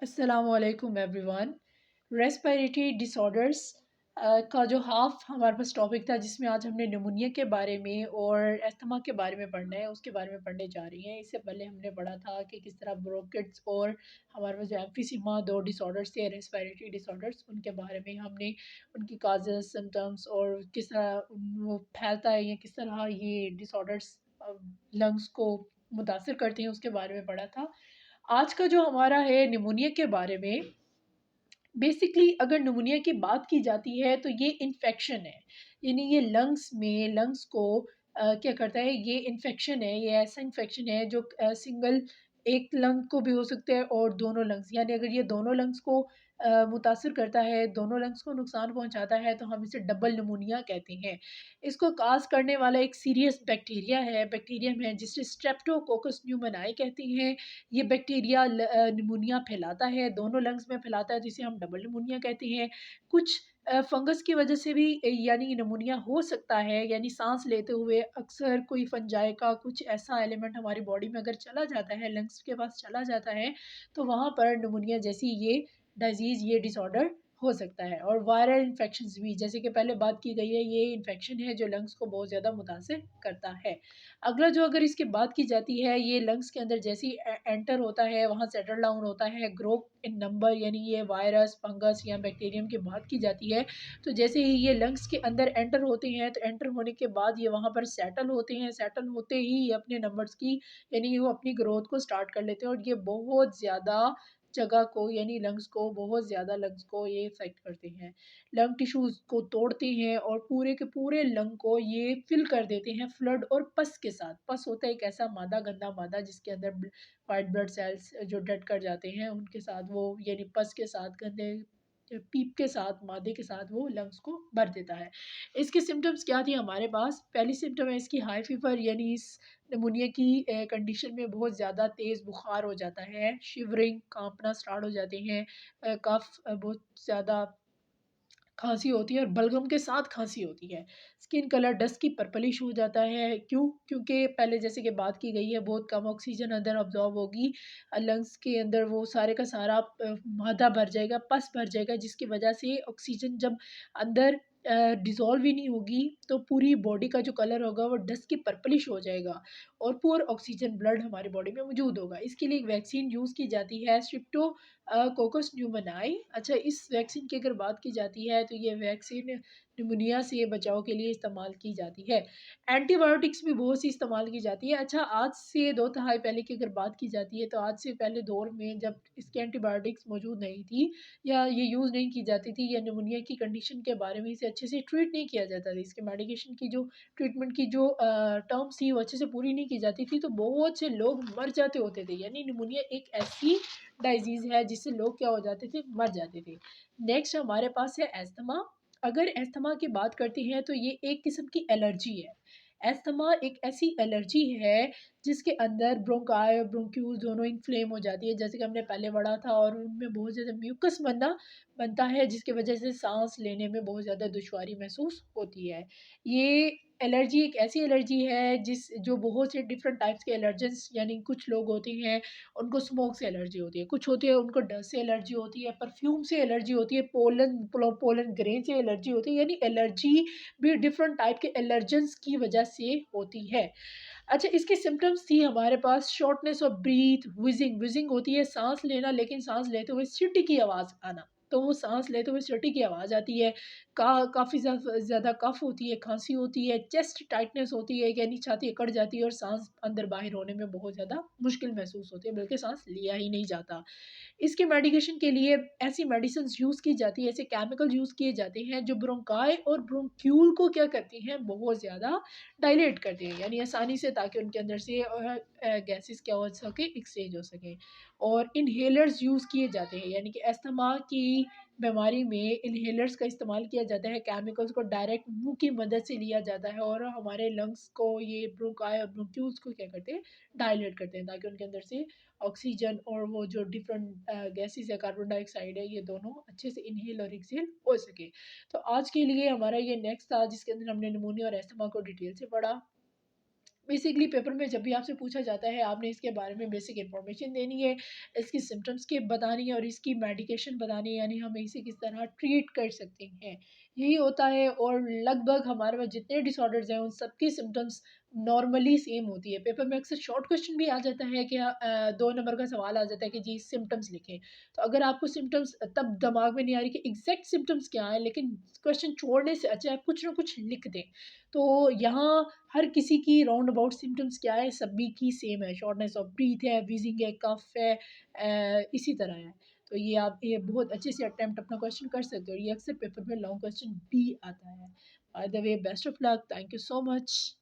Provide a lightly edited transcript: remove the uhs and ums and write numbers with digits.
अस्सलामुअलैकुम everyone. Respiratory disorders का जो हाफ हमारे पास टॉपिक था, जिसमें आज हमने निमोनिया के बारे में और अस्थमा के बारे में पढ़ना है, उसके बारे में पढ़ने जा रही हैं। इससे पहले हमने पढ़ा था कि किस तरह ब्रोंकिट्स और हमारे पास जो एम्फीसीमा दो डिसऑर्डर्स थे रेस्पिरेटरी डिसऑर्डर्स, उनके बारे में हमने उनकी काजेस सिम्टम्स और किस तरह वो फैलता है या किस तरह ये डिसऑर्डर्स लंग्स को मुतासर करते हैं, उसके बारे में पढ़ा था। आज का जो हमारा है निमोनिया के बारे में, बेसिकली अगर निमोनिया की बात की जाती है तो ये इन्फेक्शन है। यानी ये लंग्स को क्या करता है, ये इन्फेक्शन है, ये ऐसा इन्फेक्शन है जो सिंगल एक लंग को भी हो सकता है और दोनों लंग्स, यानी अगर ये दोनों लंग्स को मुतासर करता है, दोनों लंग्स को नुकसान पहुंचाता है, तो हम इसे डबल निमोनिया कहते हैं। इसको काज करने वाला एक सीरियस बैक्टीरियम है जिसे स्ट्रेप्टोकोकस न्यूमोनाई कहते हैं। ये बैक्टीरिया निमोनिया फैलाता है, दोनों लंग्स में फैलाता है, जिसे हम डबल निमोनिया कहते हैं। कुछ फंगस की वजह से भी यानी निमोनिया हो सकता है, यानी सांस लेते हुए अक्सर कोई फंजाई का कुछ ऐसा एलिमेंट हमारी बॉडी में अगर चला जाता है, लंग्स के पास चला जाता है, तो वहाँ पर निमोनिया जैसी ये डिजीज़, ये डिसऑर्डर हो सकता है। और वायरल इन्फेक्शंस भी, जैसे कि पहले बात की गई है, ये इन्फेक्शन है जो लंग्स को बहुत ज़्यादा मुतासिर करता है। अगला जो अगर इसकी बात की जाती है, ये लंग्स के अंदर जैसे ही एंटर होता है, वहाँ सेटल डाउन होता है, ग्रो इन नंबर, यानी ये वायरस, फंगस या बैक्टीरियम की बात की जाती है, तो जैसे ही ये लंग्स के अंदर एंटर होते हैं, तो एंटर होने के बाद ये वहाँ पर सेटल होते हैं, सेटल होते ही ये अपने नंबर्स की, यानी वो अपनी ग्रोथ को स्टार्ट कर लेते हैं, और ये बहुत ज़्यादा जगह को, यानी लंग्स को, बहुत ज़्यादा लंग्स को ये इफ़ेक्ट करते हैं। लंग टिश्यूज़ को तोड़ते हैं और पूरे के पूरे लंग को ये फिल कर देते हैं फ्लड और पस के साथ। पस होता है एक ऐसा मादा, गंदा मादा, जिसके अंदर व्हाइट ब्लड सेल्स जो डेड कर जाते हैं, उनके साथ वो, यानी पस के साथ, गंदे पीप के साथ, मादे के साथ वो लंग्स को भर देता है। इसके सिम्पटम्स क्या थी हमारे पास? पहली सिम्पटम है इसकी हाई फीवर, यानी इस निमोनिया की कंडीशन में बहुत ज़्यादा तेज़ बुखार हो जाता है, शिवरिंग, काँपना स्टार्ट हो जाते हैं, कफ बहुत ज़्यादा खाँसी होती है और बलगम के साथ खाँसी होती है। स्किन कलर डस्की पर्पलिश हो जाता है। क्यों? क्योंकि पहले जैसे कि बात की गई है, बहुत कम ऑक्सीजन अंदर अब्ज़ॉर्ब होगी। लंग्स के अंदर वो सारे का सारा मादा भर जाएगा, पस भर जाएगा, जिसकी वजह से ऑक्सीजन जब अंदर डिज़ॉल्व ही नहीं होगी, तो पूरी बॉडी का जो कलर होगा वो डस्की पर्पलिश हो जाएगा और पुअर ऑक्सीजन ब्लड हमारी बॉडी में मौजूद होगा। इसके लिए एक वैक्सीन यूज़ की जाती है, कोकस न्यूमोनाई। अच्छा, इस वैक्सीन की अगर बात की जाती है, तो ये वैक्सीन निमोनिया से बचाव के लिए इस्तेमाल की जाती है। एंटीबायोटिक्स भी बहुत सी इस्तेमाल की जाती है। अच्छा, आज से 2 दहाई पहले की अगर बात की जाती है, तो आज से पहले दौर में जब इसकी एंटीबायोटिक्स मौजूद नहीं थी या ये यूज़ नहीं की जाती थी, या निमोनिया की कंडीशन के बारे में इसे अच्छे से ट्रीट नहीं किया जाता था, इसके मेडिकेशन की जो ट्रीटमेंट की जो टर्म्स थी वो अच्छे से पूरी नहीं की जाती थी, तो बहुत से लोग मर जाते होते थे। यानी निमोनिया एक ऐसी डिजीज़ है जिससे लोग क्या हो जाते थे, मर जाते थे। नेक्स्ट हमारे पास है अस्थमा। अगर अस्थमा की बात करते हैं, तो ये एक किस्म की एलर्जी है। अस्थमा एक ऐसी एलर्जी है जिसके अंदर ब्रोंकाई और ब्रोंक्यूल्स दोनों इन्फ्लेम हो जाती है, जैसे कि हमने पहले पढ़ा था, और उनमें बहुत ज़्यादा म्यूकस बनता है, जिसकी वजह से सांस लेने में बहुत ज़्यादा दुश्वारी महसूस होती है। ये एलर्जी एक ऐसी एलर्जी है जो बहुत से डिफरेंट टाइप्स के एलर्जेंस, यानी कुछ लोग होते हैं उनको स्मोक से एलर्जी होती है, कुछ होते हैं उनको डस्ट से एलर्जी होती है, परफ्यूम से एलर्जी होती है, पोलन ग्रेन से एलर्जी होती है, यानी एलर्जी भी डिफरेंट टाइप के एलर्जेंस की वजह से होती है। अच्छा, इसके सिम्पटम्स थी हमारे पास शॉर्टनेस ऑफ ब्रीथ, व्हीज़िंग होती है, साँस लेना, लेकिन साँस लेते हुए सीटी की आवाज़ आना। तो वो साँस लेते हुए सीटी की आवाज़ आती है। काफ़ी ज़्यादा कफ़ होती है, खाँसी होती है, चेस्ट टाइटनेस होती है, यानी छाती अकड़ जाती है और साँस अंदर-बाहिर होने में बहुत ज़्यादा मुश्किल महसूस होती है, बल्कि साँस लिया ही नहीं जाता। इसके मेडिकेशन के लिए ऐसी मेडिसिन्स यूज़ की जाती है, ऐसे केमिकल यूज़ किए जाते हैं जो ब्रोंकाई और ब्रोंक्यूल को क्या करती हैं, बहुत ज़्यादा डायलेट करते हैं, यानी आसानी से, ताकि उनके अंदर से गैसेस क्या हो सके, एक्सचेंज हो सके। और इन्हेलर्स यूज़ किए जाते हैं, यानी कि अस्थमा की बीमारी में इन्हेलर्स का इस्तेमाल किया जाता है, केमिकल्स को डायरेक्ट मुँह की मदद से लिया जाता है और हमारे लंग्स को, ये ब्रोंकाई और ब्रोंक्यूल्स को क्या करते हैं, डायलेट करते हैं, ताकि उनके अंदर से ऑक्सीजन और वो जो डिफरेंट गैसेस है, कार्बन डाइऑक्साइड है, ये दोनों अच्छे से इनहेल और एक्सहेल हो सके। तो आज के लिए हमारा ये नेक्स्ट था, जिसके अंदर हमने निमोनिया और अस्थमा को डिटेल से पढ़ा। बेसिकली पेपर में जब भी आपसे पूछा जाता है आपने इसके बारे में बेसिक इन्फॉर्मेशन देनी है, इसकी सिम्टम्स की बतानी है और इसकी मेडिकेशन बतानी है, यानी हम इसे किस तरह ट्रीट कर सकते हैं, यही होता है। और लगभग हमारे पास जितने डिसऑर्डर्स हैं उन सबकी सिम्टम्स नॉर्मली सेम होती है। पेपर में अक्सर शॉर्ट क्वेश्चन भी आ जाता है कि 2 नंबर का सवाल आ जाता है कि जी सिम्टम्स लिखें। तो अगर आपको सिम्टम्स तब दिमाग में नहीं आ रही कि एग्ज़ैक्ट सिम्टम्स क्या है, लेकिन क्वेश्चन छोड़ने से अच्छा है आप कुछ ना कुछ लिख दें। तो यहाँ हर किसी की राउंड अबाउट सिम्पटम्स क्या है, सभी की सेम है, शॉर्टनेस ऑफ ब्रीथ है, व्हीजिंग है, कफ है, इसी तरह है। तो ये आप ये बहुत अच्छे से अटेम्प्ट अपना क्वेश्चन कर सकते हो और ये अक्सर पेपर में लॉन्ग क्वेश्चन भी आता है। By the way best of luck, thank you so much.